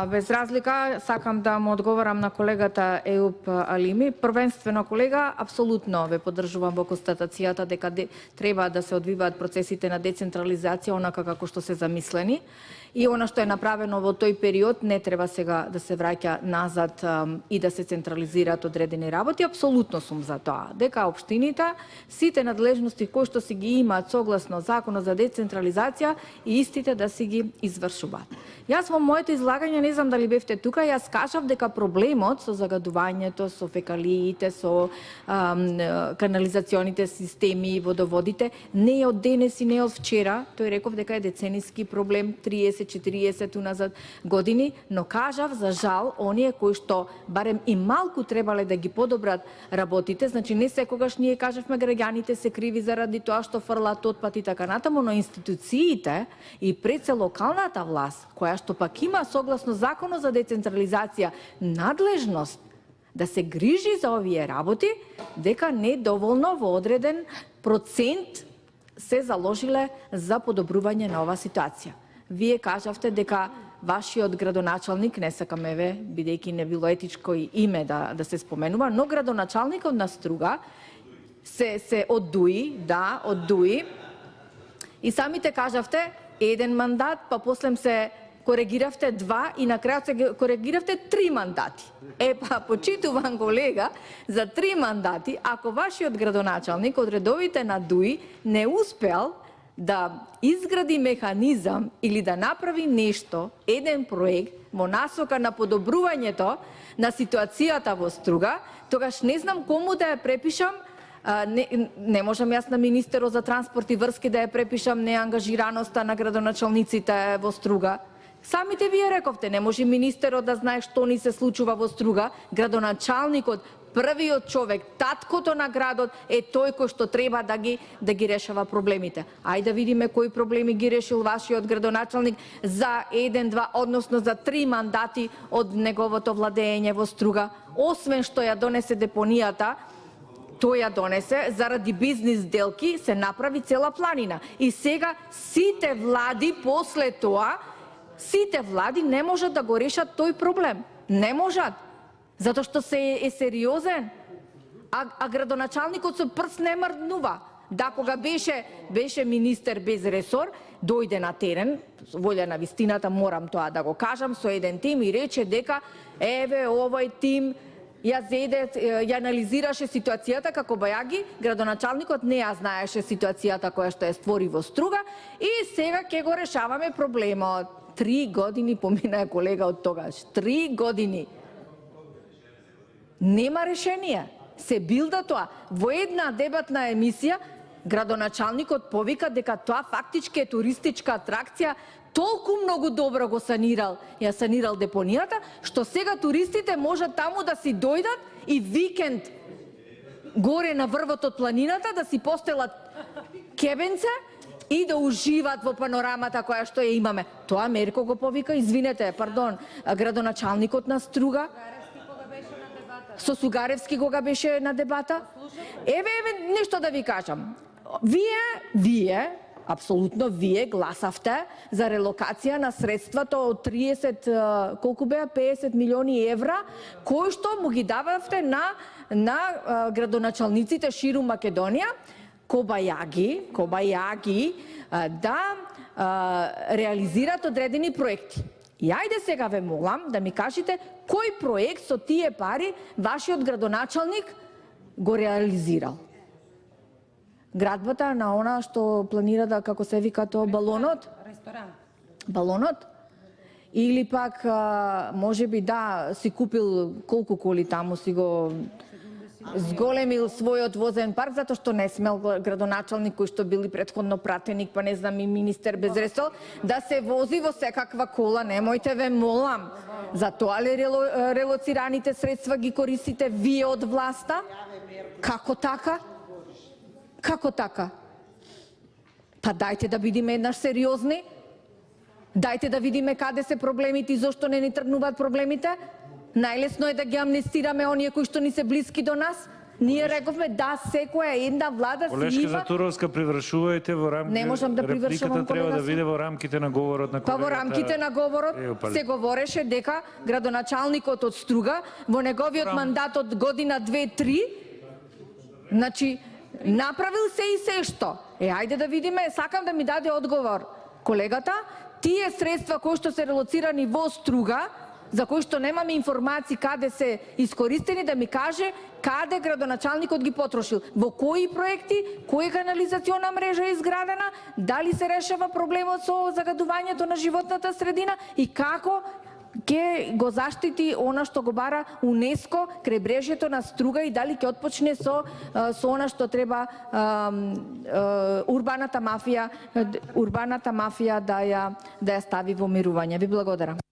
Без разлика, сакам да му одговорам на колегата Еуп Алими. Првенствено, колега, апсолутно ве поддржувам во констатацијата дека треба да се одвиваат процесите на децентрализација онака како што се замислени. И она што е направено во тој период не треба сега да се враќа назад и да се централизираат одредени работи. Апсолутно сум за тоа. Дека општините сите надлежности кои што си ги имаат согласно Законот за децентрализација и истите да си ги извршуваат. Јас во моето излагање, не знам дали бевте тука, јас кажав дека проблемот со загадувањето, со фекалиите, со канализационите системи и водоводите не е од денес и не е од вчера. Тој реков дека е децениски проблем, 30-40 уназад години, но кажав за жал оние кои што барем и малку требале да ги подобрат работите, значи не секогаш ние кажавме граѓаните се криви заради тоа што фрлаат отпад и така натаму, но институциите и пред се локалната власт, која што пак има согласно Законот за децентрализација надлежност да се грижи за овие работи, дека не доволно во одреден процент се заложиле за подобрување на оваа ситуација. Вие кажавте дека вашиот градоначалник, не сакам бидејќи не било етичко име да се споменува, но градоначалникот на Струга се оддуи, оддуи. И самите кажавте еден мандат, па после се коригиравте 2 и на крајот се коригиравте 3 мандати. Почитувам колега, за 3 мандати, ако вашиот градоначалник од редовите на ДУИ не успеал да изгради механизам или да направи нешто, еден проект во насока на подобрувањето на ситуацијата во Струга, тогаш не знам кому да ја препишам. Не можам јас на министерот за транспорт и врски да ја препишам неангажираноста на градоначалниците во Струга. Самите вие рековте, не може министерот да знае што ни се случува во Струга. Градоначалникот, првиот човек, таткото на градот е тој кој што треба да ги решава проблемите. Ајде да видиме кои проблеми ги решил вашиот градоначалник за 1-2, односно за 3 мандати од неговото владење во Струга. Освен што ја донесе депонијата, тој ја донесе заради бизнис делки, се направи цела планина. И сега сите влади после тоа, сите влади не можат да го решат тој проблем. Не можат. Затоа што се е сериозен. А градоначалникот со прст не мрднува. Да, кога беше министер без ресор, дојде на терен, волја на вистината, морам тоа да го кажам, со еден тим и рече дека овој тим ја анализираше ситуацијата како Бајаги, градоначалникот не ја знаеше ситуацијата која што ја створи во Струга и сега ќе го решаваме проблемот. 3 години помина колега од тогаш. 3 години. Нема решение. Се билда тоа. Во една дебатна емисија градоначалникот повика дека тоа фактички е туристичка атракција, толку многу добро го санирал депонијата, што сега туристите можат таму да си дојдат и викенд горе на врвот од планината да си постелат кебенце и да уживат во панорамата која што ја имаме. Тоа Мерко го повика, градоначалникот на Струга. Со Сугаревски кога беше на дебата. Нешто да ви кажам. Вие, апсолутно вие гласавте за релокација на средствата од 30, колку беа, 50 милиони евра, кои што му ги дававте на градоначалниците ширум Македонија, Кобајаги, да реализират одредени проекти. И ајде сега ве молам да ми кажете кој проект со тие пари вашиот градоначалник го реализирал. Градбата на она што планира да, како се вика тоа, балонот? Балонот? Или пак, можеби да, си купил колку коли таму, си го зголемил својот возен парк, затоа што не смел градоначалник кој што били претходно пратеник, па не знам и министер без ресор, да се вози во секаква кола. Немојте ве молам. За тоа ли релоцираните средства ги користите вие од власта? Како така? Како така? Па дајте да бидеме еднаш сериозни. Дајте да видиме каде се проблемите и зошто не ни тргнуваат проблемите. Најлесно е да ги амнестираме оние кои што ни се блиски до нас. Ние рековме да, секоја една влада си Колешка има... Затуровска, привршувајте во рамките. Не можам да привршувам, Репликата треба колега, да биде во рамките на говорот на Па колегата. во рамките на говорот се говореше дека градоначалникот од Струга во неговиот мандат од година 2-3, значи направил се и се што. Ајде да видиме, сакам да ми даде одговор колегата, тие средства кои што се релоцирани во Струга, за кои што немаме информации каде се искористени, да ми каже каде градоначалникот ги потрошил, во кои проекти, која канализациона мрежа е изградена, дали се решава проблемот со загадувањето на животната средина и како ќе го заштити она што го бара УНЕСКО крајбрежјето на Струга и дали ќе отпочне со она што треба урбаната мафија да ја стави во мирување. Ви благодарам.